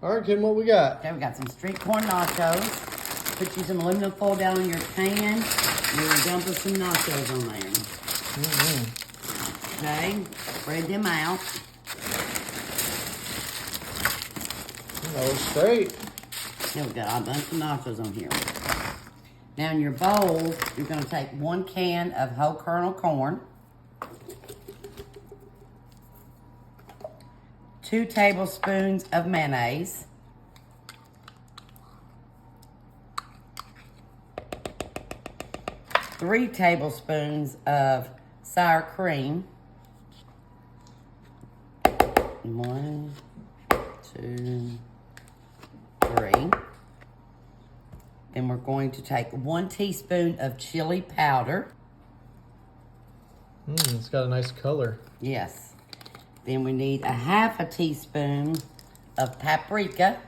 All right, Kim, what we got? Okay, we got some street corn nachos. Put you some aluminum foil down in your pan. You're gonna dump us some nachos on there. Okay, spread them out. That looks great. There we go, I've done some nachos on here. Now in your bowl, you're gonna take 1 can of whole kernel corn, 2 tablespoons of mayonnaise, 3 tablespoons of sour cream. 1, 2, 3. Then we're going to take 1 teaspoon of chili powder. It's got a nice color. Yes. Then we need 1/2 teaspoon of paprika.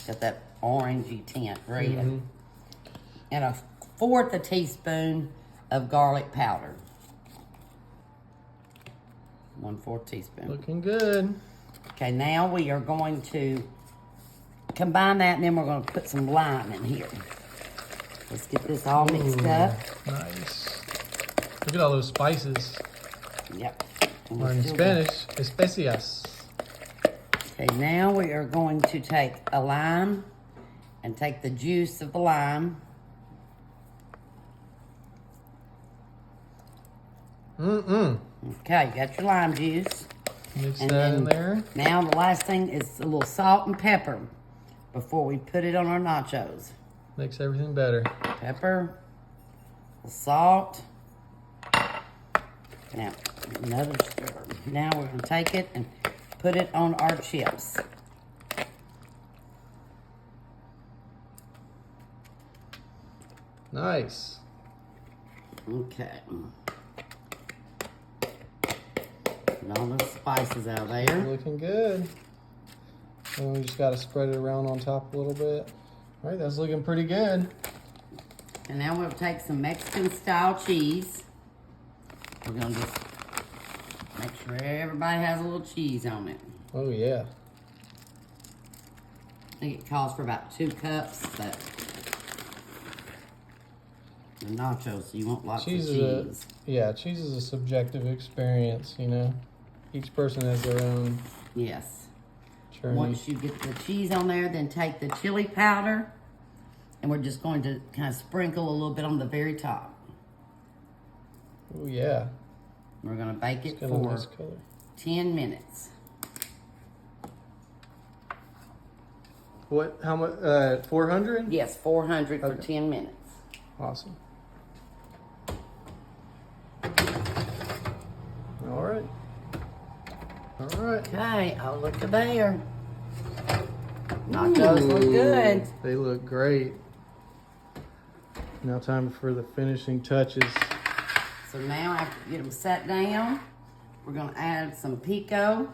Got that orangey tint, red. And 1/4 teaspoon of garlic powder. 1/4 teaspoon. Looking good. Okay, now we are going to combine that, and then we're going to put some lime in here. Let's get this all mixed up. Nice. Look at all those spices. Yep. Or in Spanish, especias. Okay, now we are going to take a lime and take the juice of the lime. Okay, you got your lime juice. Mix And that then in there. Now the last thing is a little salt and pepper before we put it on our nachos. Makes everything better. Pepper, salt. Now, another stir. Now we're gonna take it and put it on our chips. Nice. Okay. Put all those spices out there. Looking good. And we just got to spread it around on top a little bit. All right, that's looking pretty good. And now we'll take some Mexican style cheese. We're gonna just make sure everybody has a little cheese on it. Oh, yeah. I think it calls for about 2 cups, but the nachos, so you want lots of cheese. Cheese is a subjective experience, you know. Each person has their own Yes. journey. Once you get the cheese on there, then take the chili powder, and we're just going to kind of sprinkle a little bit on the very top. Oh, yeah. We're going to bake it It's got a for nice color. 10 minutes. What? How much? 400? Yes, 400 for Okay. 10 minutes. Awesome. All right. All right. Okay, oh, look at there. Nachos look good. They look great. Now time for the finishing touches. So now after you get them set down, we're gonna add some pico.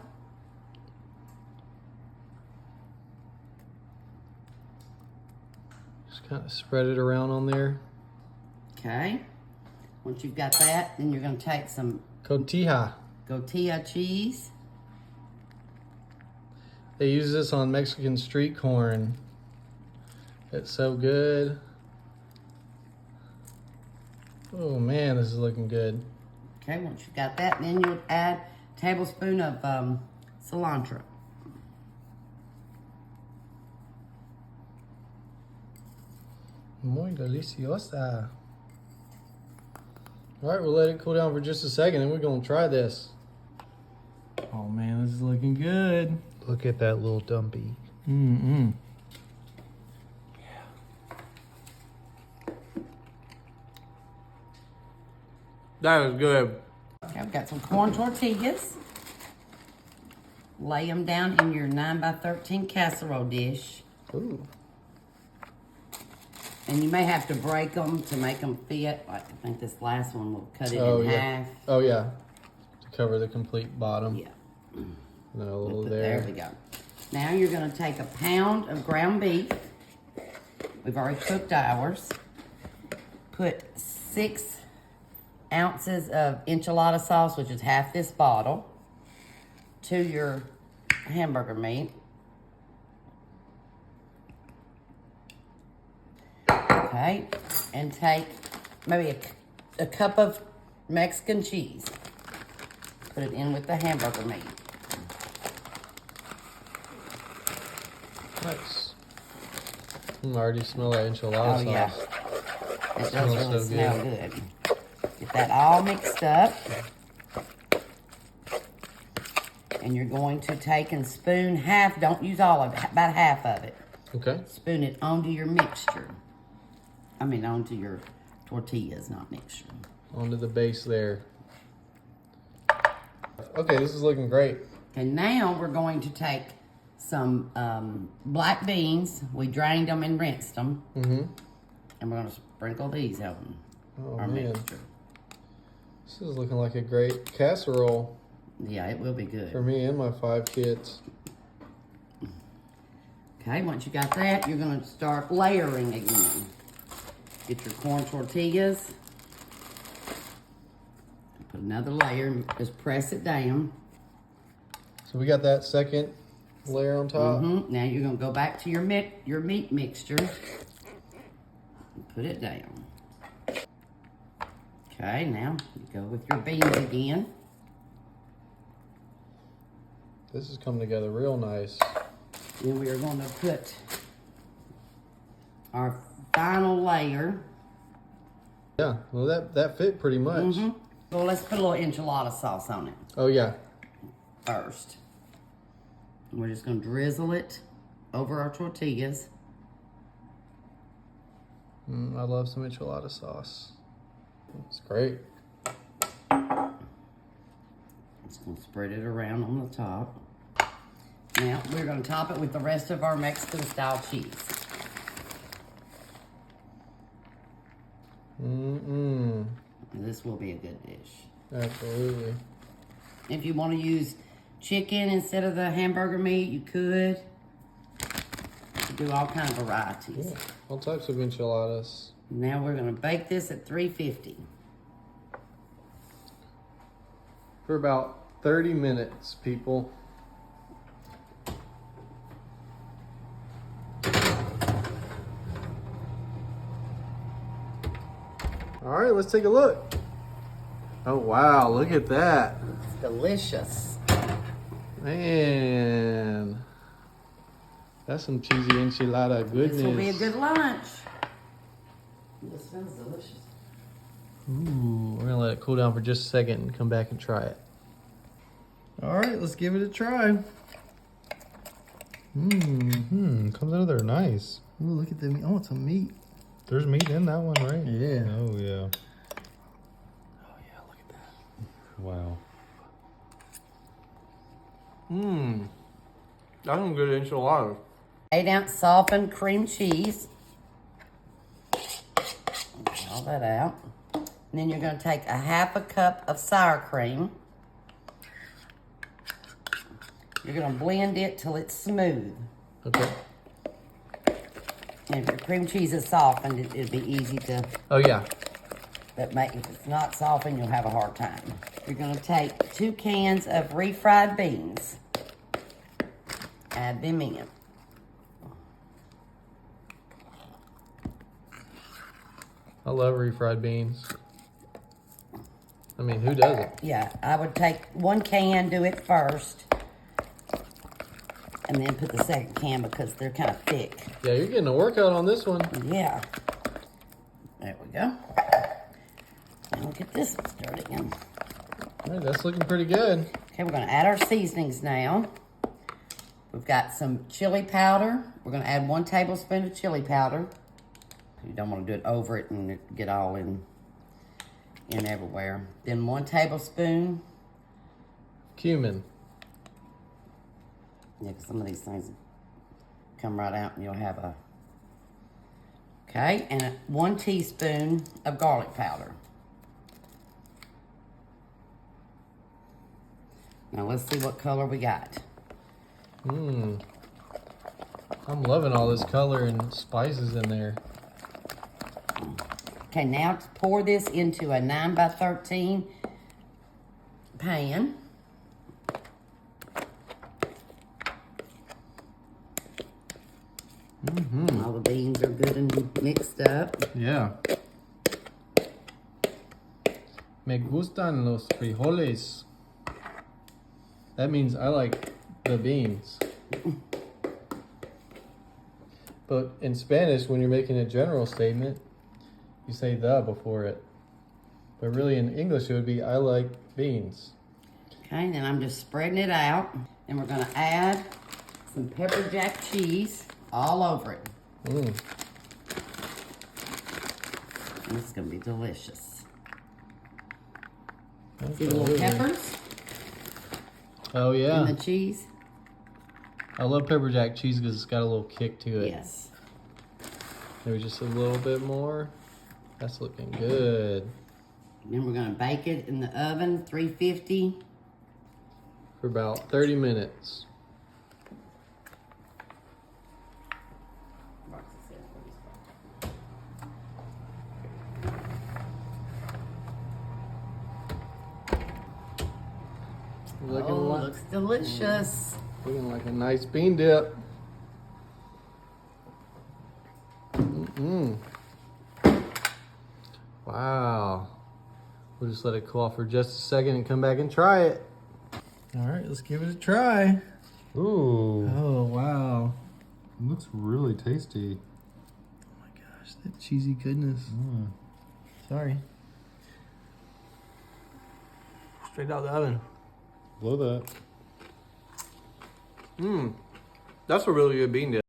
Just kind of spread it around on there. Okay. Once you've got that, then you're gonna take some Cotija. tortilla cheese. They use this on Mexican street corn. It's so good. Oh man, this is looking good. Okay, once you've got that, then you'll add a tablespoon of cilantro. Muy deliciosa. All right, we'll let it cool down for just a second and we're gonna try this. Oh man, this is looking good. Look at that little dumpy. Yeah. That is good. Okay, I've got some corn tortillas. Lay them down in your 9x13 casserole dish. Ooh. And you may have to break them to make them fit. Like, I think this last one will cut it Oh in yeah. half. Oh yeah. To cover the complete bottom. Yeah. And then a little There there. we go. Now you're gonna take a pound of ground beef. We've already cooked ours. Put 6 ounces of enchilada sauce, which is half this bottle, to your hamburger meat. Okay, and take maybe a cup of Mexican cheese. Put it in with the hamburger meat. Nice. I already smell that enchilada sauce. Yeah. It does really so smell good. Get that all mixed up. And you're going to take and spoon half, don't use all of it, about half of it. Okay. Spoon it onto your mixture. I mean, onto your tortillas, not mixture. Onto the base there. Okay, this is looking great. And now we're going to take some black beans. We drained them and rinsed them. Mm-hmm. And we're going to sprinkle these on our man. mixture. This is looking like a great casserole Yeah, it will be good. for me and my 5 kids. Okay, once you got that, you're going to start layering again. Get your corn tortillas. Put another layer. Just press it down. So we got that second layer on top. Now you're going to go back to your meat mixture. And put it down. Okay, now you go with your beans again. This is coming together real nice. Then we are going to put our final layer. Yeah, well that fit pretty much. Well, let's put a little enchilada sauce on it Oh yeah. first. And we're just going to drizzle it over our tortillas. I love some enchilada sauce. It's great. Just going to spread it around on the top. Now, we're going to top it with the rest of our Mexican-style cheese. This will be a good dish. Absolutely. If you want to use chicken instead of the hamburger meat, you could. You do all kinds of varieties. Yeah, all types of enchiladas. Now we're going to bake this at 350. For about 30 minutes, people. All right, let's take a look. Oh, wow, look at that. It's delicious. Man, that's some cheesy enchilada goodness. This will be a good lunch. This smells delicious. Ooh, we're gonna let it cool down for just a second and come back and try it. All right, let's give it a try. Comes out of there nice. Ooh, look at the meat. I want some meat. There's meat in that one, right? Yeah. Oh, yeah. Oh, yeah, look at that. Wow. That's some good enchiladas. 8-ounce softened cream cheese. Get all that out. And then you're going to take a half a cup of sour cream. You're going to blend it till it's smooth. Okay. And if your cream cheese is softened, it'll be easy to... Oh, yeah. But if it's not softened, you'll have a hard time. You're going to take 2 cans of refried beans. Add them in. I love refried beans. I mean, who doesn't? Yeah, I would take 1 can, do it first. And then put the second can because they're kind of thick. Yeah, you're getting a workout on this one. Yeah. There we go. Now we'll get this one started again. All right, that's looking pretty good. Okay, we're going to add our seasonings now. We've got some chili powder. We're going to add 1 tablespoon of chili powder. You don't want to do it over it and it get all in everywhere. Then 1 tablespoon. Cumin. Yeah, because some of these things come right out and you'll have a... Okay, and 1 teaspoon of garlic powder. Now let's see what color we got. I'm loving all this color and spices in there. Okay, now pour this into a 9 by 13 pan. All the beans are good and mixed up. Yeah. Me gustan los frijoles. That means I like the beans. But in Spanish, when you're making a general statement, you say the before it. But really in English, it would be I like beans. Okay, then I'm just spreading it out. And we're gonna add some pepper jack cheese all over it. Mm. This is gonna be delicious. Absolutely. See the little peppers Oh yeah. and the cheese? I love pepper jack cheese because it's got a little kick to it. Yes. Maybe just a little bit more. That's looking good. Then we're gonna bake it in the oven, 350. For about 30 minutes. Looks delicious. Looking like a nice bean dip. Mm-mm. Wow. We'll just let it cool off for just a second and come back and try it. All right, let's give it a try. Ooh. Oh, wow. It looks really tasty. Oh my gosh, that cheesy goodness. Sorry. Straight out the oven. Blow that. That's a really good bean dip.